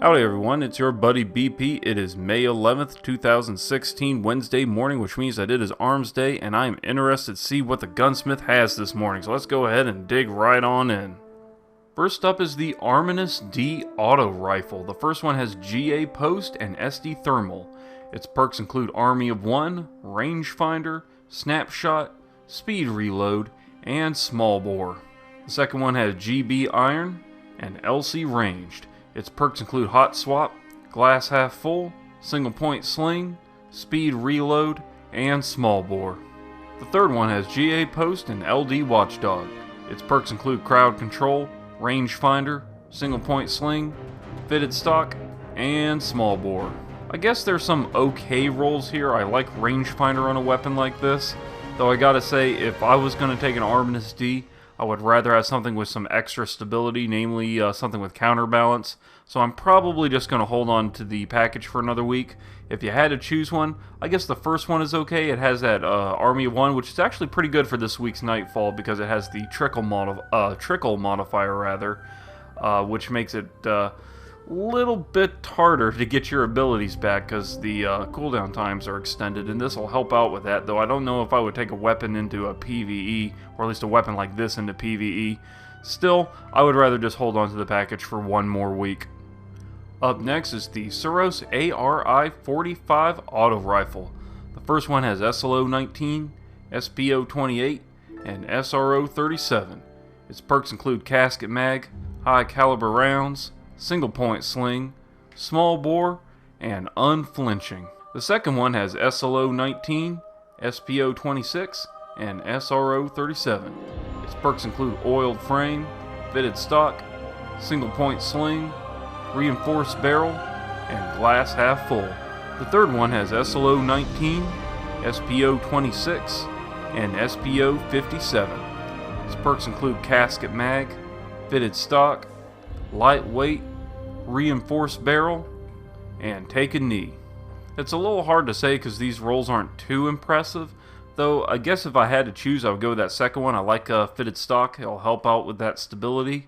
Howdy everyone, it's your buddy BP. It is May 11th, 2016, Wednesday morning, which means that it is Arms Day, and I am interested to see what the gunsmith has this morning. So let's go ahead and dig right on in. First up is the ARMINUS-D auto rifle. The first one has GA post and SD thermal. Its perks include Army of One, rangefinder, snapshot, speed reload, and small bore. The second one has GB iron and LC ranged. Its perks include hot swap, glass half full, single point sling, speed reload, and small bore. The third one has GA post and LD watchdog. Its perks include crowd control, rangefinder, single point sling, fitted stock, and small bore. I guess there's some okay rolls here. I like rangefinder on a weapon like this, though I gotta say, if I was gonna take an Arminus-D, I would rather have something with some extra stability, namely something with counterbalance. So I'm probably just going to hold on to the package for another week. If you had to choose one, I guess the first one is okay. It has that Army of One, which is actually pretty good for this week's Nightfall because it has the trickle modifier, which makes it little bit harder to get your abilities back because the cooldown times are extended, and this will help out with that, though I don't know if I would take a weapon into a PvE, or at least a weapon like this into PvE. Still, I would rather just hold on to the package for one more week. Up next is the SUROS ARI-45 auto rifle. The first one has SLO-19, SPO-28, and SRO-37. Its perks include casket mag, high caliber rounds, single point sling, small bore, and unflinching. The second one has SLO-19, SPO-26, and SRO-37. Its perks include oiled frame, fitted stock, single point sling, reinforced barrel, and glass half full. The third one has SLO-19, SPO-26, and SPO-57. Its perks include casket mag, fitted stock, lightweight, reinforced barrel, and take a knee. It's a little hard to say because these rolls aren't too impressive, though I guess if I had to choose I would go with that second one. I like fitted stock, it'll help out with that stability.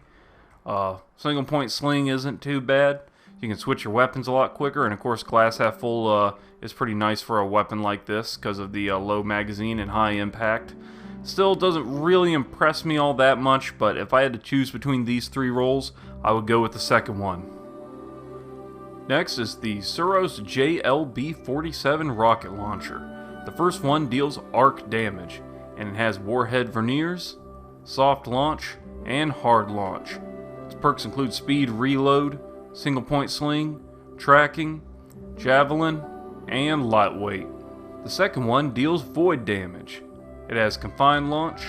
Single point sling isn't too bad. You can switch your weapons a lot quicker, and of course glass half full is pretty nice for a weapon like this because of the low magazine and high impact. Still doesn't really impress me all that much, but if I had to choose between these three rolls, I would go with the second one. Next is the SUROS JLB-47 rocket launcher. The first one deals arc damage, and it has warhead verniers, soft launch, and hard launch. Its perks include speed reload, single point sling, tracking, javelin, and lightweight. The second one deals void damage. It has confined launch,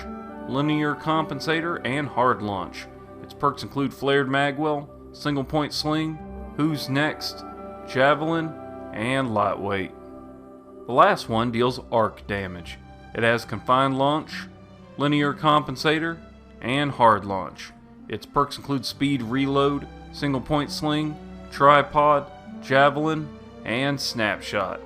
linear compensator, and hard launch. Its perks include flared magwell, single point sling, who's next, javelin, and lightweight. The last one deals arc damage. It has confined launch, linear compensator, and hard launch. Its perks include speed reload, single point sling, tripod, javelin, and snapshot.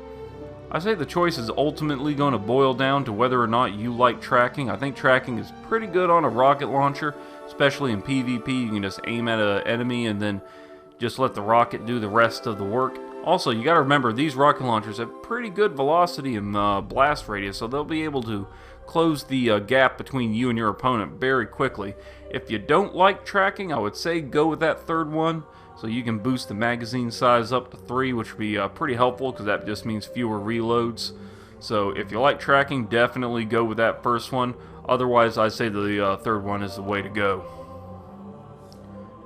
I say the choice is ultimately going to boil down to whether or not you like tracking. I think tracking is pretty good on a rocket launcher, especially in PvP. You can just aim at an enemy and then just let the rocket do the rest of the work. Also, you got to remember these rocket launchers have pretty good velocity and blast radius, so they'll be able to close the gap between you and your opponent very quickly. If you don't like tracking, I would say go with that third one, so you can boost the magazine size up to 3, which would be pretty helpful because that just means fewer reloads. So if you like tracking, definitely go with that first one. Otherwise, I'd say the third one is the way to go.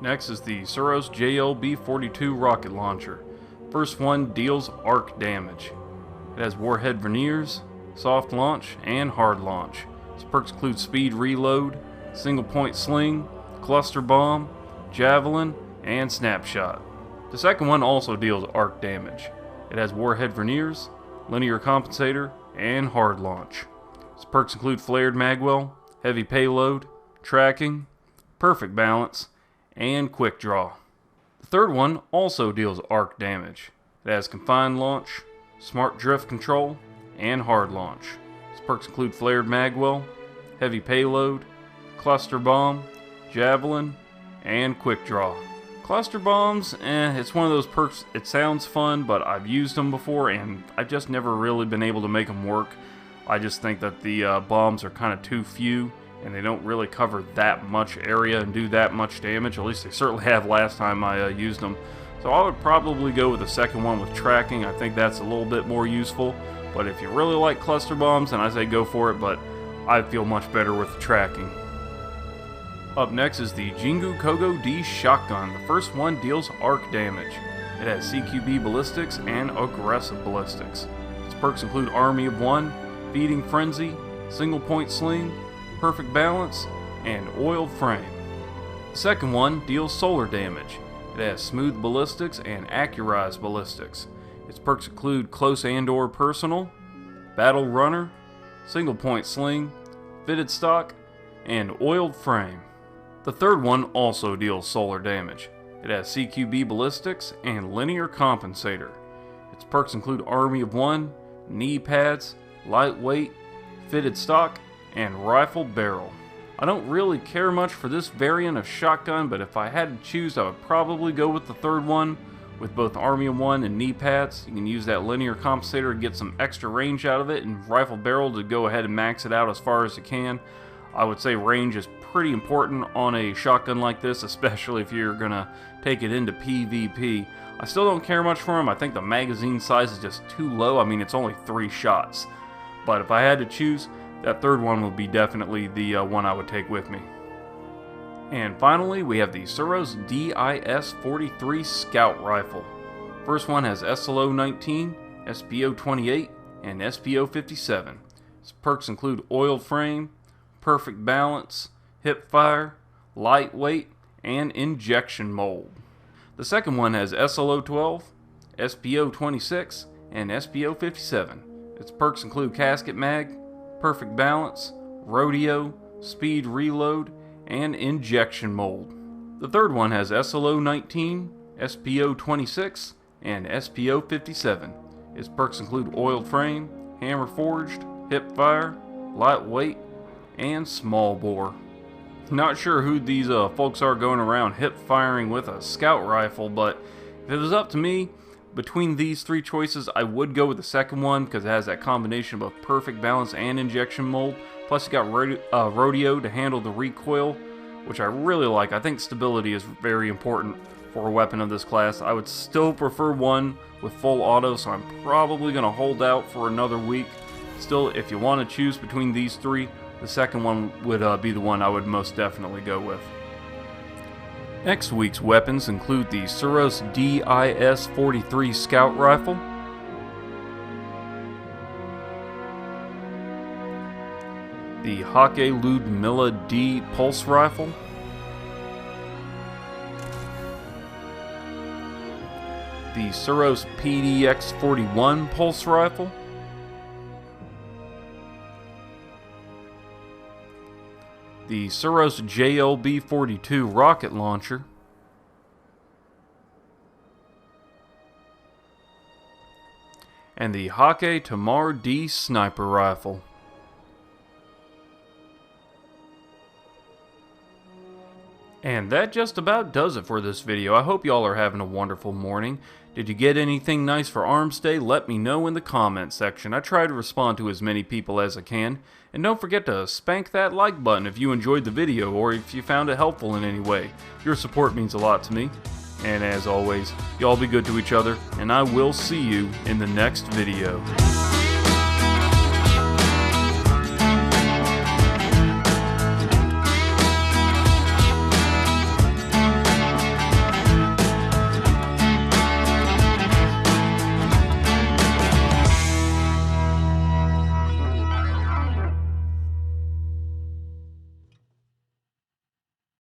Next is the SUROS JLB-42 rocket launcher. First one deals arc damage. It has warhead verniers, soft launch, and hard launch. Its perks include speed reload, single point sling, cluster bomb, javelin, and snapshot. The second one also deals arc damage. It has warhead verniers, linear compensator, and hard launch. Its perks include flared magwell, heavy payload, tracking, perfect balance, and quick draw. The third one also deals arc damage. It has confined launch, smart drift control, and hard launch. Its perks include flared magwell, heavy payload, cluster bomb, javelin, and quick draw. Cluster bombs, it's one of those perks. It sounds fun, but I've used them before and I've just never really been able to make them work. I just think that the bombs are kind of too few and they don't really cover that much area and do that much damage. At least they certainly have last time I used them. So I would probably go with the second one with tracking. I think that's a little bit more useful. But if you really like cluster bombs, then I say go for it, but I feel much better with the tracking. Up next is the JINGUKOGO-D shotgun. The first one deals arc damage. It has CQB ballistics and aggressive ballistics. Its perks include Army of One, Feeding Frenzy, Single Point Sling, Perfect Balance, and Oiled Frame. The second one deals solar damage. It has Smooth Ballistics and Accurized Ballistics. Its perks include Close and/or Personal, Battle Runner, Single Point Sling, Fitted Stock, and Oiled Frame. The third one also deals solar damage. It has CQB ballistics and linear compensator. Its perks include Army of One, knee pads, lightweight, fitted stock, and rifle barrel. I don't really care much for this variant of shotgun, but if I had to choose, I would probably go with the third one with both Army of One and knee pads. You can use that linear compensator to get some extra range out of it, and rifle barrel to go ahead and max it out as far as you can. I would say range is pretty important on a shotgun like this, especially if you're gonna take it into PvP. I still don't care much for them. I think the magazine size is just too low. I mean, it's only 3 shots. But if I had to choose, that third one would be definitely the one I would take with me. And finally, we have the SUROS DIS-43 Scout Rifle. First one has SLO-19, SPO-28, and SPO-57. Its perks include Oiled Frame, Perfect Balance, Hip Fire, Lightweight, and Injection Mold. The second one has SLO-12, SPO-26, and SPO-57. Its perks include Casket Mag, Perfect Balance, Rodeo, Speed Reload, and Injection Mold. The third one has SLO-19, SPO-26, and SPO-57. Its perks include Oiled Frame, Hammer Forged, Hip Fire, Lightweight, and Small Bore. Not sure who these folks are going around hip firing with a scout rifle, but if it was up to me, between these 3 choices, I would go with the second one because it has that combination of both Perfect Balance and Injection Mold. Plus, you got Rodeo to handle the recoil, which I really like. I think stability is very important for a weapon of this class. I would still prefer one with full auto, so I'm probably going to hold out for another week. Still, if you want to choose between these 3, the second one would be the one I would most definitely go with. Next week's weapons include the SUROS DIS-43 Scout Rifle, the HAKKE LYUDMILA-D Pulse Rifle, the SUROS PDX-41 Pulse Rifle, the SUROS JLB-42 Rocket Launcher, and the HAKKE TAMAR-D Sniper Rifle. And that just about does it for this video. I hope y'all are having a wonderful morning. Did you get anything nice for Armsday? Let me know in the comment section. I try to respond to as many people as I can. And don't forget to spank that like button if you enjoyed the video or if you found it helpful in any way. Your support means a lot to me. And as always, y'all be good to each other, and I will see you in the next video.